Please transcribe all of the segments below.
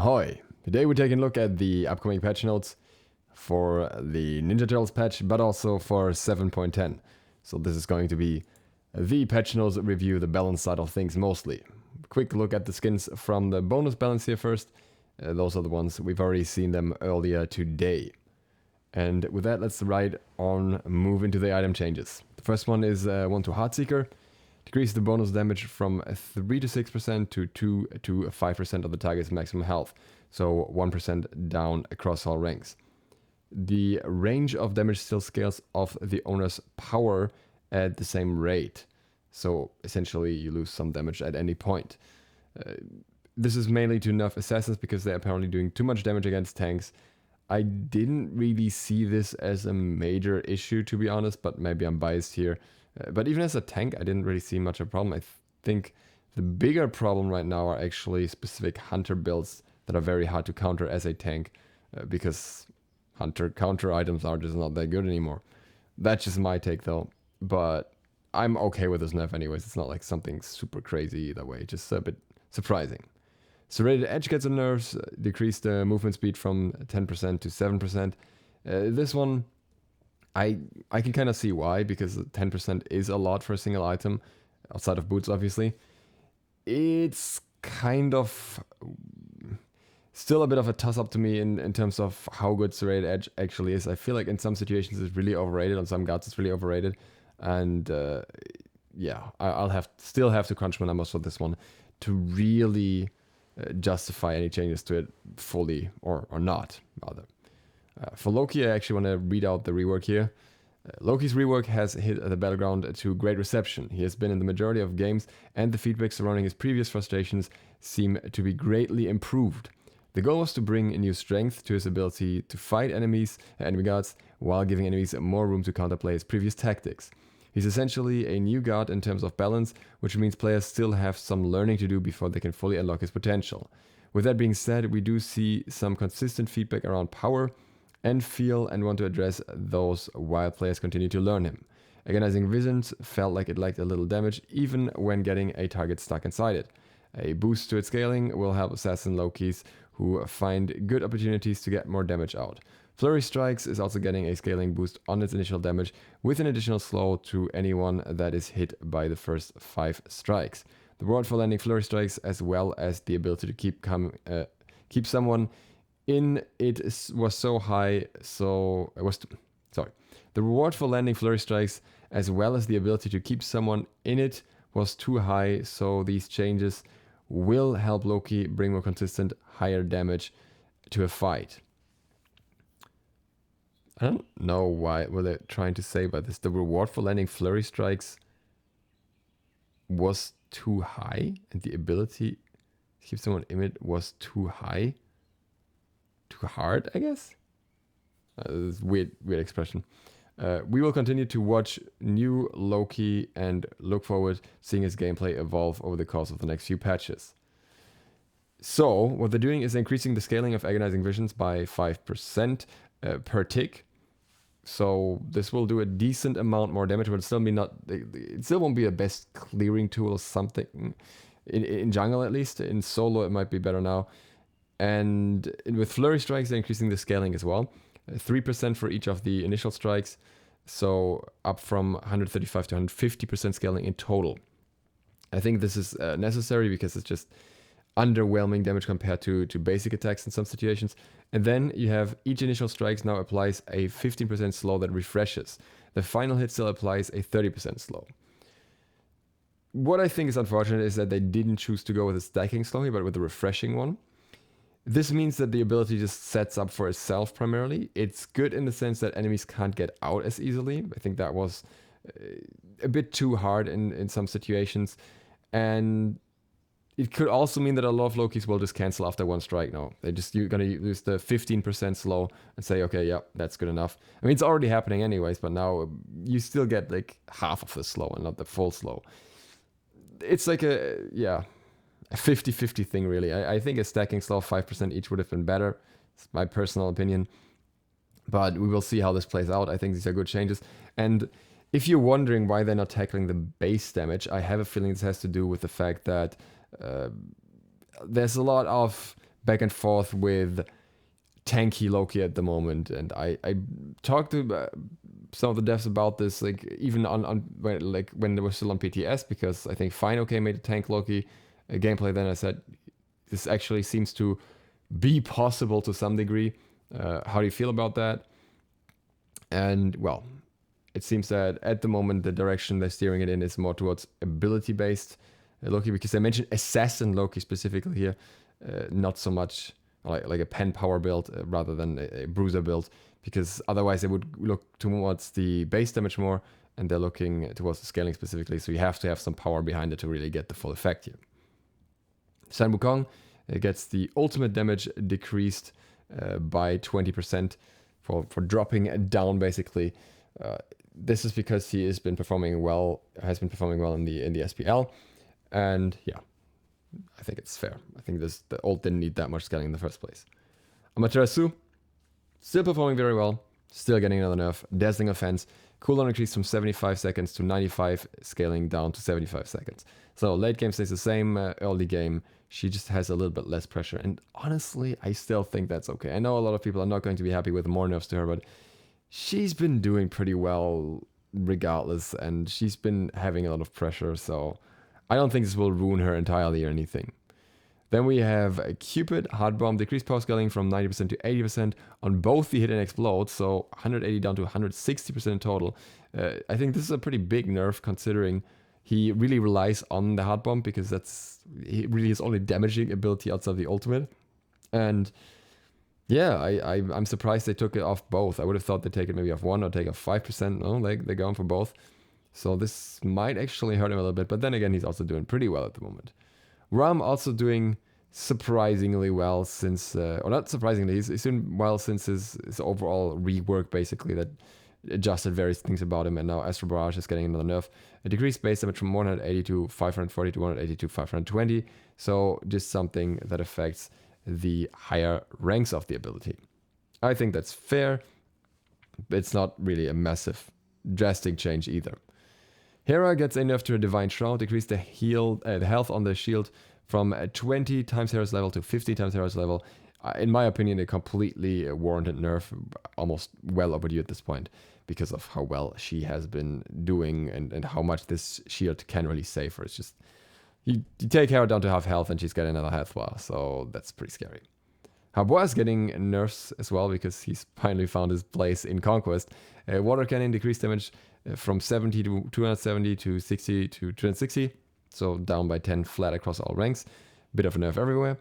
Ahoy! Today we're taking a look at the upcoming patch notes for the Ninja Turtles patch, but also for 7.10. So this is going to be the patch notes review, the balance side of things mostly. Quick look at the skins from the bonus balance here first. Those are the ones, we've already seen them earlier today. And with that, let's right on move into the item changes. The first one is 1 to Heartseeker. Decrease the bonus damage from 3 to 6% to 2 to 5% of the target's maximum health. So 1% down across all ranks. The range of damage still scales off the owner's power at the same rate. So essentially you lose some damage at any point. This is mainly to nerf assassins because they're apparently doing too much damage against tanks. I didn't really see this as a major issue, to be honest, but maybe I'm biased here. But even as a tank, I didn't really see much of a problem. I think the bigger problem right now are actually specific hunter builds that are very hard to counter as a tank, because hunter counter items are just not that good anymore. That's just my take though, but I'm okay with this nerf anyways. It's not like something super crazy either way, just a bit surprising. Serrated Edge gets a nerfs, decrease the movement speed from 10% to 7%. This one, I can kind of see why, because 10% is a lot for a single item, outside of boots obviously. It's kind of still a bit of a toss-up to me in terms of how good Serrated Edge actually is. I feel like in some situations it's really overrated, on some guards it's really overrated. And yeah, I'll still have to crunch my numbers for this one to really justify any changes to it fully, or not, rather. For Loki, I actually want to read out the rework here. Loki's rework has hit the battleground to great reception. He has been in the majority of games, and the feedback surrounding his previous frustrations seem to be greatly improved. The goal was to bring a new strength to his ability to fight enemy guards, while giving enemies more room to counterplay his previous tactics. He's essentially a new guard in terms of balance, which means players still have some learning to do before they can fully unlock his potential. With that being said, we do see some consistent feedback around power, and feel and want to address those while players continue to learn him. Agonizing Visions felt like it lacked a little damage even when getting a target stuck inside it. A boost to its scaling will help assassin Lokis who find good opportunities to get more damage out. Flurry Strikes is also getting a scaling boost on its initial damage with an additional slow to anyone that is hit by the first 5 strikes. The reward for landing Flurry Strikes, as well as the ability to keep someone in it was so high, the reward for landing Flurry Strikes as well as the ability to keep someone in it was too high, so these changes will help Loki bring more consistent, higher damage to a fight. I don't know what they're trying to say by this. The reward for landing Flurry Strikes was too high, and the ability to keep someone in it was too high. Too hard, I guess? This is weird expression. We will continue to watch new Loki and look forward seeing his gameplay evolve over the course of the next few patches. So, what they're doing is increasing the scaling of Agonizing Visions by 5% per tick. So this will do a decent amount more damage, but it still won't be the best clearing tool or something. In jungle at least. In solo it might be better now. And with Flurry Strikes, they're increasing the scaling as well. 3% for each of the initial strikes. So up from 135 to 150% scaling in total. I think this is necessary because it's just underwhelming damage compared to basic attacks in some situations. And then you have each initial strikes now applies a 15% slow that refreshes. The final hit still applies a 30% slow. What I think is unfortunate is that they didn't choose to go with a stacking slow here, but with a refreshing one. This means that the ability just sets up for itself primarily. It's good in the sense that enemies can't get out as easily. I think that was a bit too hard in some situations. And it could also mean that a lot of Lokis will just cancel after one strike now. You're going to use the 15% slow and say, okay, yeah, that's good enough. I mean, it's already happening anyways, but now you still get like half of the slow and not the full slow. It's like a 50-50 thing, really. I think a stacking slow of 5% each would have been better. It's my personal opinion. But we will see how this plays out. I think these are good changes. And if you're wondering why they're not tackling the base damage, I have a feeling this has to do with the fact that there's a lot of back and forth with tanky Loki at the moment, and I talked to some of the devs about this, like even on when they were still on PTS, because I think FineOK made a tank Loki gameplay. Then I said this actually seems to be possible to some degree. How do you feel about that? And well, it seems that at the moment the direction they're steering it in is more towards ability-based Loki, because they mentioned assassin Loki specifically here, not so much like a pen power build rather than a bruiser build, because otherwise they would look towards the base damage more, and they're looking towards the scaling specifically, so you have to have some power behind it to really get the full effect here. San Wukong gets the ultimate damage decreased by 20% for dropping down basically. This is because he has been performing well in the SPL, and yeah, I think it's fair. I think the ult didn't need that much scaling in the first place. Amaterasu, still performing very well, still getting another nerf. Dazzling Offense, cooldown increased from 75 seconds to 95, scaling down to 75 seconds. So late game stays the same, early game she just has a little bit less pressure. And honestly, I still think that's okay. I know a lot of people are not going to be happy with more nerfs to her, but she's been doing pretty well regardless, and she's been having a lot of pressure, so I don't think this will ruin her entirely or anything. Then we have Cupid, Hard Bomb, decreased power scaling from 90% to 80% on both the hit and explode, so 180 down to 160% in total. I think this is a pretty big nerf considering he really relies on the Hard Bomb, because that's really his only damaging ability outside the ultimate. And yeah, I'm surprised they took it off both. I would have thought they'd take it maybe off 1 or take off 5%. No, they're going for both. So this might actually hurt him a little bit, but then again, he's also doing pretty well at the moment. Ram also doing surprisingly well since, or not surprisingly, he's doing well since his overall rework, basically, that adjusted various things about him, and now Astral Barrage is getting another nerf. A decreased base damage from 180 to 540 to 180 to 520, so just something that affects the higher ranks of the ability. I think that's fair. It's not really a massive, drastic change either. Hera gets a nerf to a Divine Shroud, decreased the health on the shield from 20 times Hera's level to 50 times Hera's level. In my opinion, a completely warranted nerf, almost well overdue at this point, because of how well she has been doing and how much this shield can really save her. It's just, you take Hera down to half health and she's getting another health bar, so that's pretty scary. Haboa is getting nerfs as well, because he's finally found his place in Conquest. Water Cannon decreased damage from 70 to 270 to 60 to 260, so down by 10 flat across all ranks. Bit of a nerf everywhere.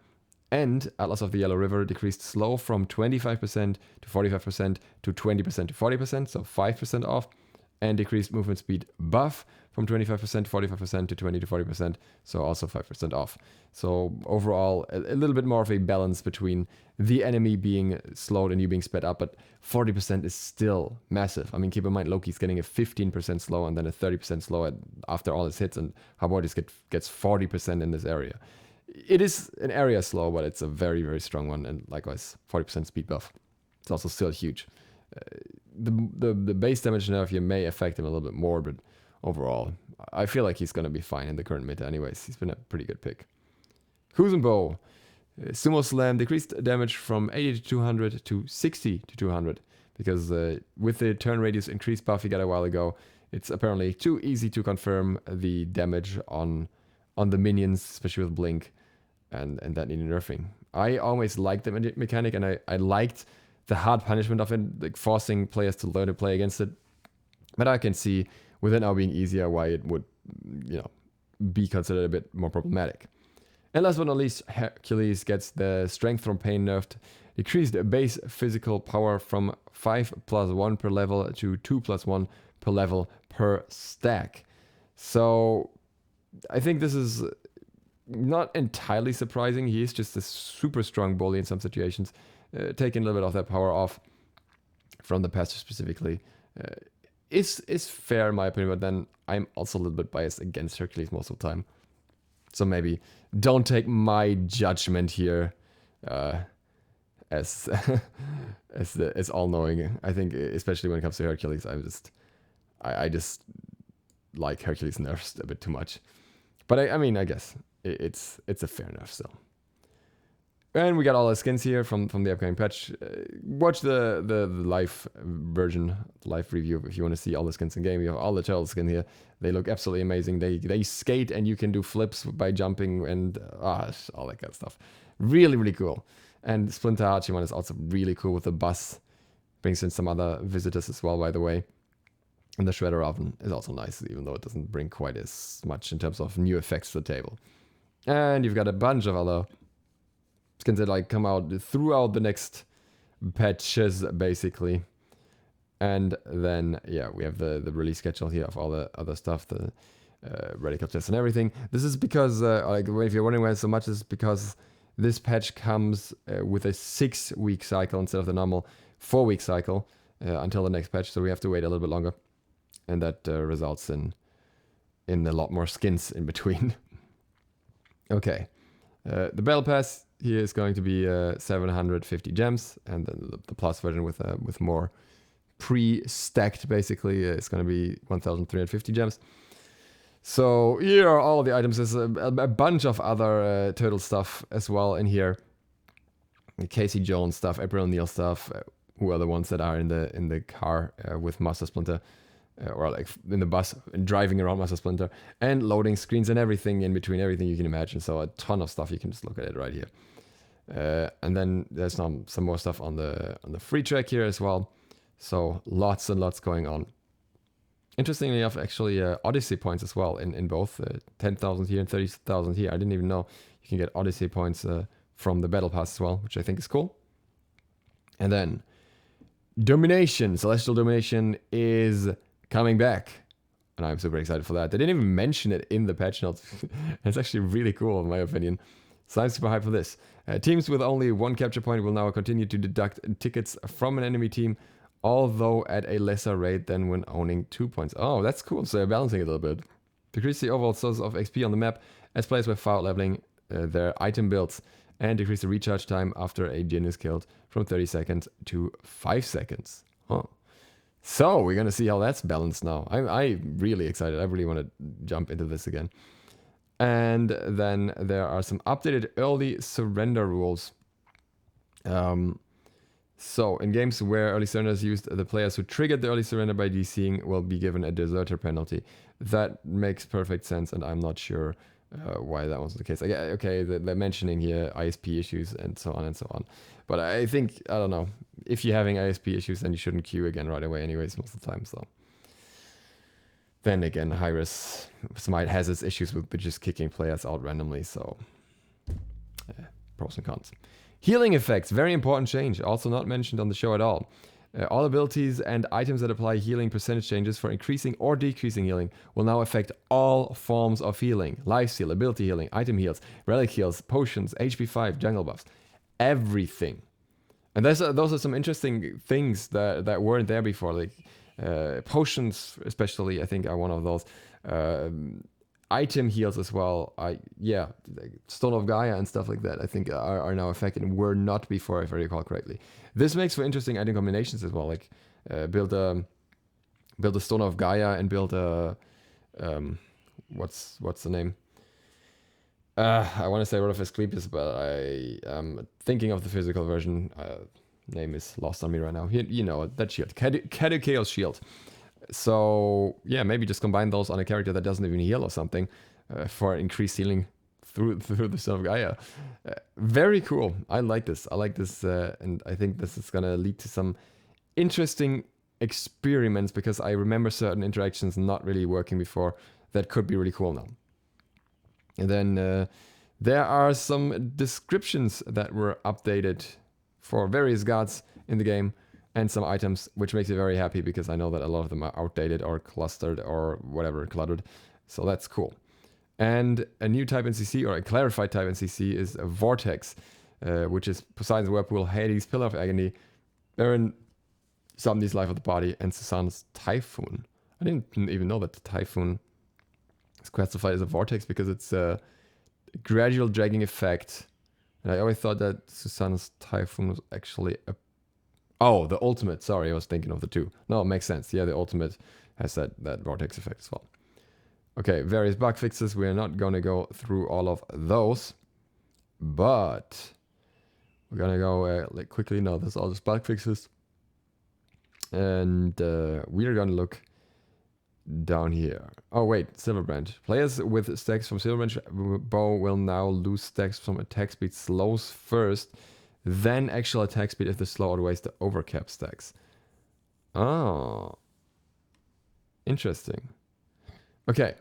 And Atlas of the Yellow River decreased slow from 25% to 45% to 20% to 40%, so 5% off. And decreased movement speed buff from 25% to 45% to 20 to 40%, so also 5% off. So overall, a little bit more of a balance between the enemy being slowed and you being sped up, but 40% is still massive. I mean, keep in mind, Loki's getting a 15% slow and then a 30% slow after all his hits, and Haboa just gets 40% in this area. It is an area slow, but it's a very, very strong one, and likewise, 40% speed buff. It's also still huge. The base damage nerf here may affect him a little bit more, but overall, I feel like he's going to be fine in the current meta anyways. He's been a pretty good pick. Kuzenbo, Sumo Slam, decreased damage from 80 to 200 to 60 to 200, because with the turn radius increased buff he got a while ago, it's apparently too easy to confirm the damage on the minions, especially with Blink, and that needed nerfing. I always liked the mechanic, and I liked the hard punishment of it, like forcing players to learn to play against it. But I can see, with it now being easier, why it would, be considered a bit more problematic. And last but not least, Hercules gets the Strength from Pain nerfed, decreased base physical power from 5+1 per level to 2+1 per level per stack. So I think this is not entirely surprising. He is just a super strong bully in some situations. Taking a little bit of that power off from the pastor specifically is fair in my opinion, but then I'm also a little bit biased against Hercules most of the time. So maybe don't take my judgment here as as all-knowing. I think especially when it comes to Hercules, I just like Hercules nerfs a bit too much. But I mean, I guess it's a fair nerf still. And we got all the skins here from the upcoming patch. Watch the live version, live review if you want to see all the skins in game. You have all the turtle skin here. They look absolutely amazing. They skate and you can do flips by jumping and all that kind of stuff. Really, really cool. And Splinter Hachiman is also really cool with the bus. Brings in some other visitors as well, by the way. And the Shredder Oven is also nice, even though it doesn't bring quite as much in terms of new effects to the table. And you've got a bunch of other skins that like come out throughout the next patches, basically. And then, yeah, we have the release schedule here of all the other stuff, the radical tests and everything. This is because, like, if you're wondering why so much, is because this patch comes with a 6-week cycle instead of the normal 4-week cycle until the next patch. So we have to wait a little bit longer. And that results in a lot more skins in between. Okay. The Battle Pass here is going to be 750 gems, and then the plus version with more pre-stacked, basically, it's going to be 1,350 gems. So here are all the items. There's a bunch of other turtle stuff as well in here. Casey Jones stuff, April O'Neil stuff, who are the ones that are in the car with Master Splinter. Or like in the bus and driving around Master Splinter, and loading screens and everything in between, everything you can imagine. So a ton of stuff. You can just look at it right here. And then there's some more stuff on the free track here as well. So lots and lots going on. Interestingly enough, actually Odyssey points as well in both 10,000 here and 30,000 here. I didn't even know you can get Odyssey points from the Battle Pass as well, which I think is cool. And then Domination, Celestial Domination is coming back, and I'm super excited for that. They didn't even mention it in the patch notes. It's actually really cool in my opinion. So I'm super hyped for this. Teams with only 1 capture point will now continue to deduct tickets from an enemy team, although at a lesser rate than when owning 2 points. Oh, that's cool. So they're balancing it a little bit. Decrease the overall source of XP on the map as players were far leveling their item builds, and decrease the recharge time after a Jin is killed from 30 seconds to 5 seconds. Huh. So we're going to see how that's balanced now. I'm really excited. I really want to jump into this again. And then there are some updated early surrender rules. So in games where early surrender is used, the players who triggered the early surrender by DCing will be given a deserter penalty. That makes perfect sense, and I'm not sure why that wasn't the case. Okay, they're mentioning here ISP issues and so on and so on. But I think, I don't know, if you're having ISP issues, then you shouldn't queue again right away anyways most of the time. So then again, Hi-Res SMITE has its issues with just kicking players out randomly. So pros and cons. Healing effects, very important change, also not mentioned on the show at all. All abilities and items that apply healing percentage changes for increasing or decreasing healing will now affect all forms of healing. Lifesteal, ability healing, item heals, relic heals, potions, HP 5, jungle buffs, everything. And those are some interesting things that weren't there before, like potions especially, I think are one of those. Item heals as well. Like Stone of Gaia and stuff like that, I think are now affected and were not before, if I recall correctly. This makes for interesting item combinations as well, like build a Stone of Gaia and build a what's the name? I want to say Rod of Asclepius, but I am thinking of the physical version. Name is lost on me right now. You know that shield, Caduceus shield. So yeah, maybe just combine those on a character that doesn't even heal or something for increased healing through the Stone of Gaia. Very cool. I like this, and I think this is gonna lead to some interesting experiments, because I remember certain interactions not really working before that could be really cool now. And then there are some descriptions that were updated for various gods in the game and some items, which makes me very happy, because I know that a lot of them are outdated or clustered or whatever, cluttered. So that's cool. And a new type NCC, or a clarified type NCC, is a Vortex, which is Poseidon's Whirlpool, Hades' Pillar of Agony, Aaron, Somni's Life of the Body, and Susanna's Typhoon. I didn't even know that the Typhoon is classified as a Vortex, because it's a gradual dragging effect. And I always thought that Susanna's Typhoon was actually a... Oh, the ultimate. Sorry, I was thinking of the two. No, it makes sense. Yeah, the ultimate has that Vortex effect as well. Okay, various bug fixes. We're not going to go through all of those. But We're gonna go like quickly. No, there's all just bug fixes. And we're gonna look down here. Oh wait, Silverbranch. Players with stacks from Silverbranch bow will now lose stacks from attack speed slows first, then actual attack speed if the slow outweighs the overcap stacks. Oh, interesting. Okay,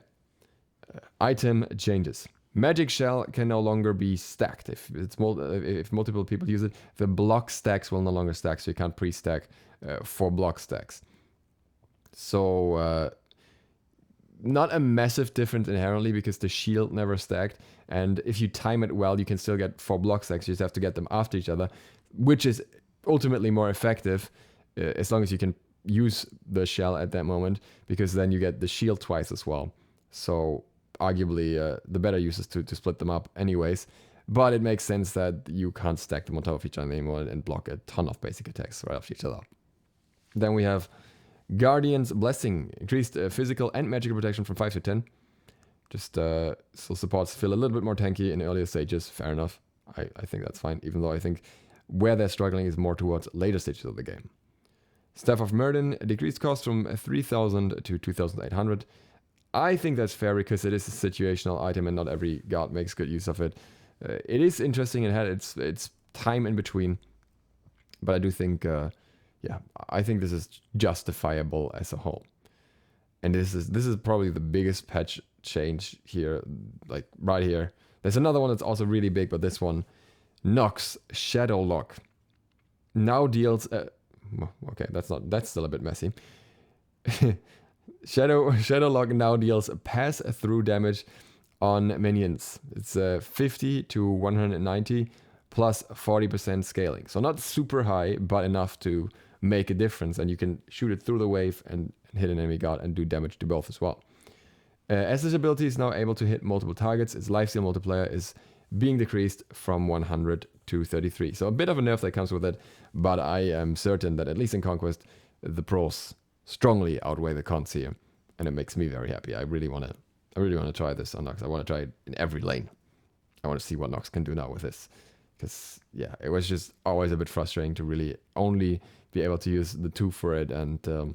item changes. Magic Shell can no longer be stacked. If multiple people use it, the block stacks will no longer stack, so you can't pre-stack 4 block stacks. So not a massive difference inherently because the shield never stacked, and if you time it well, you can still get 4 block stacks. You just have to get them after each other, which is ultimately more effective as long as you can use the shell at that moment, because then you get the shield twice as well. So arguably the better use is to split them up anyways, but it makes sense that you can't stack them on top of each other anymore and block a ton of basic attacks right after each other. Then we have Guardian's Blessing, increased physical and magical protection from 5 to 10. Just so supports feel a little bit more tanky in earlier stages. Fair enough. I think that's fine, even though I think where they're struggling is more towards later stages of the game. Staff of Murden, decreased cost from 3,000 to 2,800. I think that's fair because it is a situational item and not every guard makes good use of it. It is interesting and had its time in between, but I do think, yeah, I think this is justifiable as a whole. And this is probably the biggest patch change here, like right here. There's another one that's also really big, but this one, NOX Shadow Lock, now deals. Okay, that's still a bit messy. Shadow Lock now deals pass-through damage on minions. It's 50 to 190 plus 40% scaling. So not super high, but enough to make a difference. And you can shoot it through the wave and hit an enemy guard and do damage to both as well. As this ability is now able to hit multiple targets, its lifesteal multiplier is being decreased from 100 to 33. So a bit of a nerf that comes with it, but I am certain that at least in Conquest, the pros strongly outweigh the cons here, and it makes me very happy. I really want to try this on Nox. I want to try it in every lane. I want to see what Nox can do now with this, because yeah, it was just always a bit frustrating to really only be able to use the 2 for it, and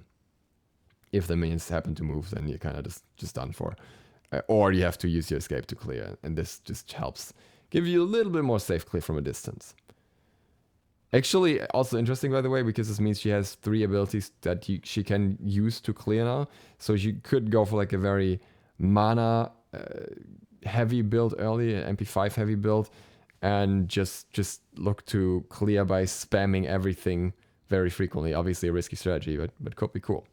if the minions happen to move, then you're kind of just done for, or you have to use your escape to clear, and this just helps give you a little bit more safe clear from a distance. Actually, also interesting, by the way, because this means she has 3 abilities that she can use to clear now. So she could go for like a very mana heavy build early, an MP5 heavy build, and just look to clear by spamming everything very frequently. Obviously a risky strategy, but could be cool.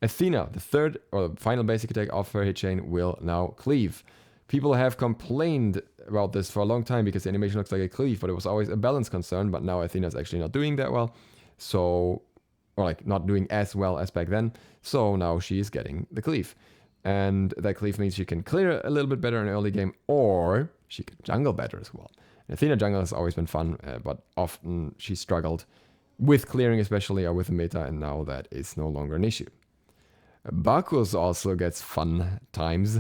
Athena, the third or final basic attack of her hit chain, will now cleave. People have complained about this for a long time because the animation looks like a cleave, but it was always a balance concern. But now Athena's actually not doing that well, so, or like not doing as well as back then. So now she is getting the cleave, and that cleave means she can clear a little bit better in early game, or she can jungle better as well. And Athena jungle has always been fun, but often she struggled with clearing, especially, or with the meta, and now that is no longer an issue. Bacchus also gets fun times.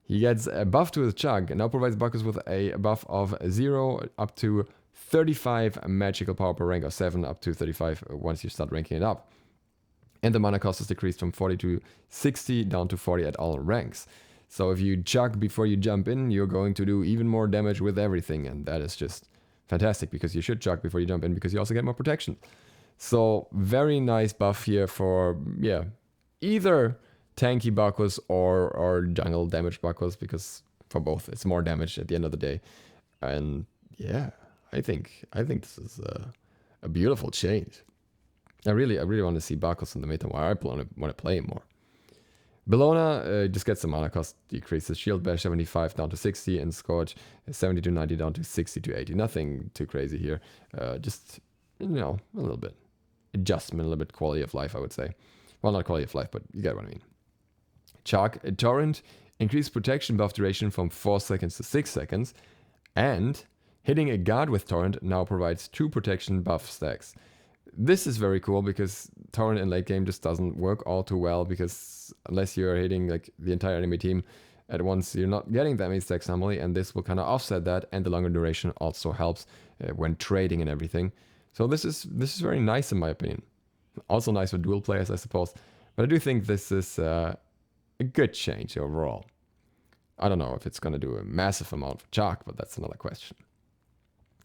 He gets a buff to his chug and now provides Bacchus with a buff of 0 up to 35 magical power per rank, or 7 up to 35 once you start ranking it up. And the mana cost is decreased from 40 to 60 down to 40 at all ranks. So if you chug before you jump in, you're going to do even more damage with everything, and that is just fantastic, because you should chug before you jump in because you also get more protection. So very nice buff here for, yeah, either tanky Bacchus or jungle damage Bacchus, because for both it's more damage at the end of the day. And yeah, I think this is a beautiful change. I really want to see Bacchus in the meta more. I want to play him more. Bellona just gets the mana cost decreases. Shield bash 75 down to 60, and Scourge 70 to 90 down to 60 to 80. Nothing too crazy here. Just, you know, a little bit adjustment, a little bit quality of life, I would say. Well, not quality of life, but you get what I mean. Chark Torrent, increased protection buff duration from 4 seconds to 6 seconds, and hitting a guard with Torrent now provides 2 protection buff stacks. This is very cool because Torrent in late game just doesn't work all too well, because unless you're hitting like the entire enemy team, At once you're not getting that many stacks normally, and this will kind of offset that, and the longer duration also helps when trading and everything. So this is very nice in my opinion. Also nice for dual players, I suppose. But I do think this is a good change overall. I don't know if it's going to do a massive amount for Chalk, but that's another question.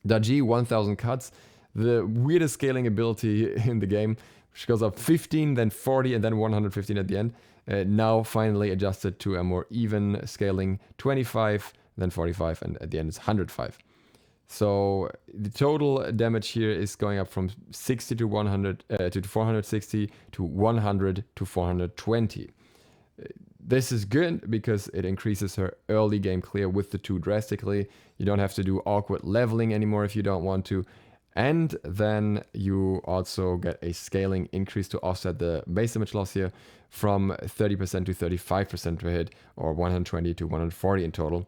Daji, 1000 cuts. The weirdest scaling ability in the game, which goes up 15, then 40, and then 115 at the end. Now finally adjusted to a more even scaling, 25, then 45, and at the end it's 105. So the total damage here is going up from 60 to 100 to 460 to 100 to 420. This is good because it increases her early game clear with the 2 drastically. You don't have to do awkward leveling anymore if you don't want to. And then you also get a scaling increase to offset the base damage loss here from 30% to 35% per hit, or 120 to 140 in total.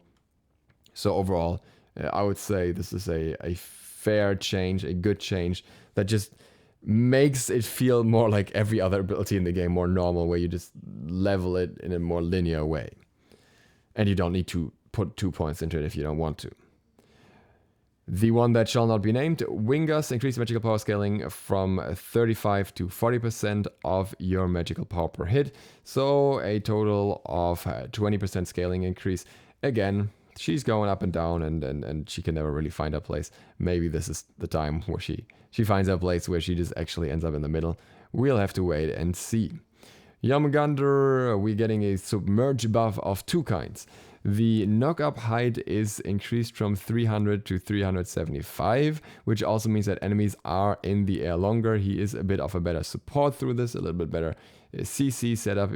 So overall, I would say this is a fair change, a good change that just makes it feel more like every other ability in the game, more normal, where you just level it in a more linear way. And you don't need to put 2 points into it if you don't want to. The one that shall not be named, Wingus, increased magical power scaling from 35 to 40% of your magical power per hit. So a total of 20% scaling increase. Again, she's going up and down, and she can never really find her place. Maybe this is the time where she finds her place, where she just actually ends up in the middle. We'll have to wait and see. Yamagander, we're getting a submerge buff of 2 kinds. The knock-up height is increased from 300 to 375, which also means that enemies are in the air longer. He is a bit of a better support through this, a little bit better CC setup,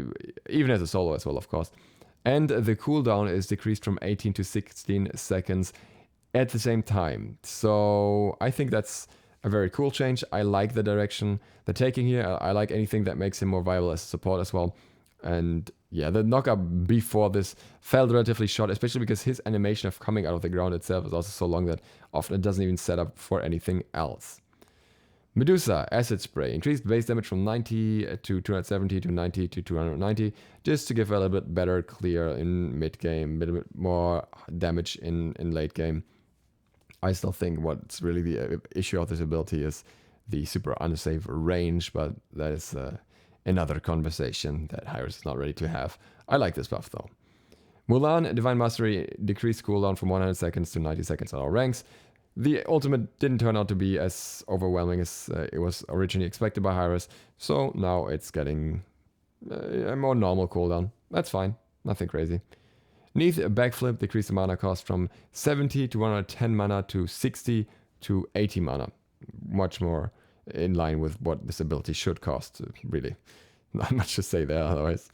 even as a solo as well, of course. And the cooldown is decreased from 18 to 16 seconds at the same time. So I think that's a very cool change. I like the direction they're taking here. I like anything that makes him more viable as a support as well. And yeah, the knockup before this felt relatively short, especially because his animation of coming out of the ground itself is also so long that often it doesn't even set up for anything else. Medusa, Acid Spray, increased base damage from 90 to 270 to 90 to 290, just to give a little bit better clear in mid-game, a little bit more damage in late game. I still think what's really the issue of this ability is the super unsafe range, but that is another conversation that Hyros is not ready to have. I like this buff though. Mulan, Divine Mastery, decreased cooldown from 100 seconds to 90 seconds on all ranks. The ultimate didn't turn out to be as overwhelming as it was originally expected by Hyros, so now it's getting a more normal cooldown. That's fine, nothing crazy. Neath, Backflip, decreased the mana cost from 70 to 110 mana to 60 to 80 mana. Much more in line with what this ability should cost, really. Not much to say there otherwise.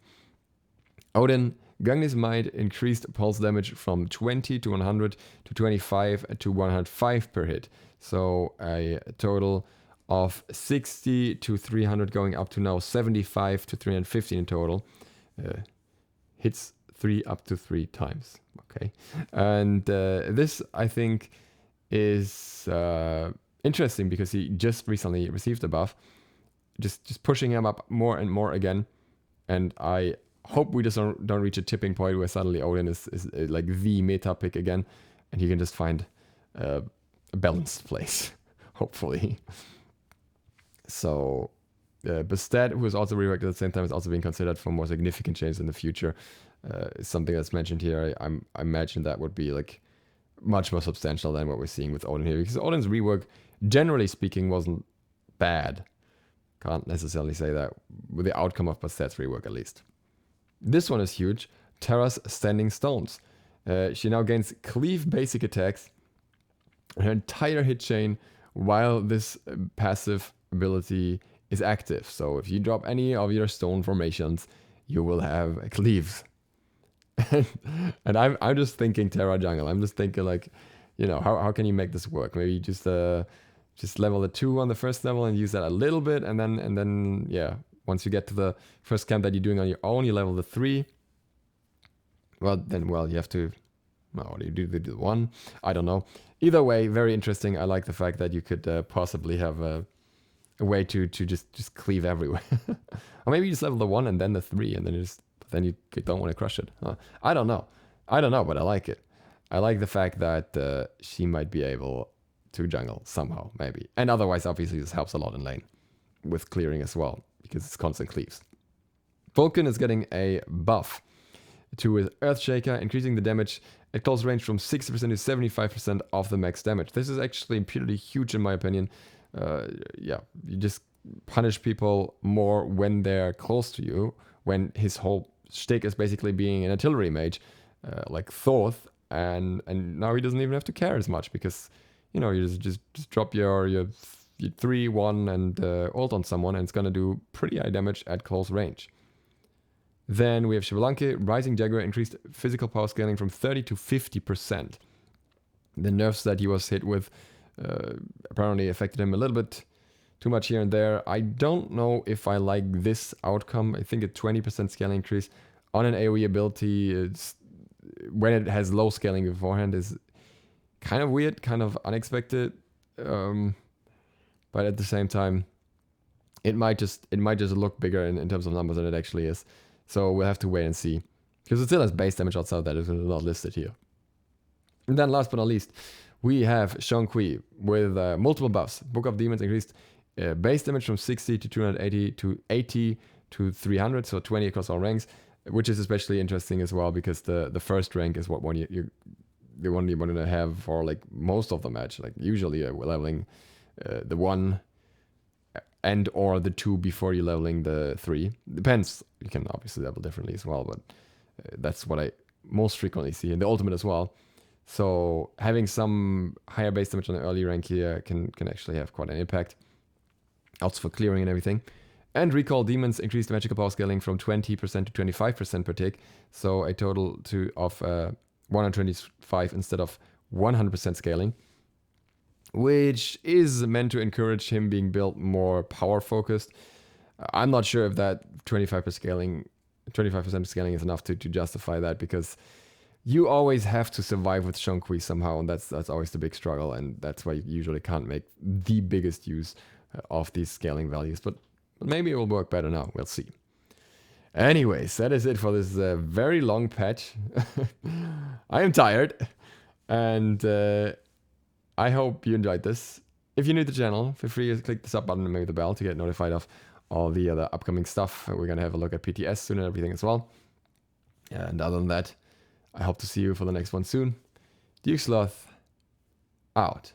Odin, Gangnis Might, increased pulse damage from 20 to 100 to 25 to 105 per hit. So a total of 60 to 300 going up to now 75 to 350 in total. Hits 3 up to 3 times. Okay. And this, I think, is interesting because he just recently received a buff, just pushing him up more and more again. And I hope we just don't reach a tipping point where suddenly Odin is like the meta pick again, and he can just find a balanced place, hopefully. So Bastet, who is also reworked at the same time, is also being considered for more significant changes in the future. Something that's mentioned here, I imagine that would be like much more substantial than what we're seeing with Odin here, because Odin's rework, generally speaking, wasn't bad. Can't necessarily say that with the outcome of Bastet's rework, at least. This one is huge. Terra's Standing Stones. She now gains cleave basic attacks, her entire hit chain, while this passive ability is active. So if you drop any of your stone formations, you will have cleaves. And I'm just thinking Terra jungle. I'm just thinking like, you know, how can you make this work? Maybe just level the 2 on the first level and use that a little bit, and then yeah, once you get to the first camp that you're doing on your own, you level the 3. Well, you have to, well, do you do the 1? I don't know. Either way, very interesting. I like the fact that you could possibly have a way to just cleave everywhere. Or maybe you just level the 1 and then the 3, and then you just put then you don't want to crush it. I don't know. I don't know, but I like it. I like the fact that she might be able to jungle somehow, maybe. And otherwise, obviously, this helps a lot in lane with clearing as well, because it's constant cleaves. Vulcan is getting a buff to his Earthshaker, increasing the damage at close range from 60% to 75% of the max damage. This is actually pretty huge in my opinion. Yeah, you just punish people more when they're close to you, when his whole shtick is basically being an artillery mage, like SLOTH, and now he doesn't even have to care as much, because, you know, you just drop your 3-1 and ult on someone, and it's gonna do pretty high damage at close range. Then we have Xbalanque, Rising Jaguar, increased physical power scaling from 30 to 50%. The nerfs that he was hit with apparently affected him a little bit too much here and there. I don't know if I like this outcome. I think a 20% scaling increase on an AoE ability, it's, when it has low scaling beforehand, is kind of weird, kind of unexpected. But at the same time, it might just look bigger in terms of numbers than it actually is. So we'll have to wait and see, because it still has base damage outside that is not listed here. And then last but not least, we have Xiongqi with multiple buffs. Book of Demons increased base damage from 60 to 280 to 80 to 300, so 20 across all ranks, which is especially interesting as well, because the first rank is what the one you want to have for like most of the match. Like usually we're leveling the 1 and or the 2 before you're leveling the 3. Depends. You can obviously level differently as well, but that's what I most frequently see in the ultimate as well. So having some higher base damage on the early rank here can actually have quite an impact. Also for clearing and everything. And Recall Demons increased magical power scaling from 20% to 25% per tick. So a total of 125 instead of 100% scaling, which is meant to encourage him being built more power focused. I'm not sure if that 25% scaling is enough to justify that, because you always have to survive with Xiongqi somehow, and that's always the big struggle, and that's why you usually can't make the biggest use of these scaling values. But maybe it will work better now. We'll see. Anyways, that is it for this very long patch. I am tired, and I hope you enjoyed this. If you're new to the channel, feel free to click the sub button and maybe the bell to get notified of all the other upcoming stuff. We're going to have a look at PTS soon and everything as well. And other than that, I hope to see you for the next one soon. Sloth out.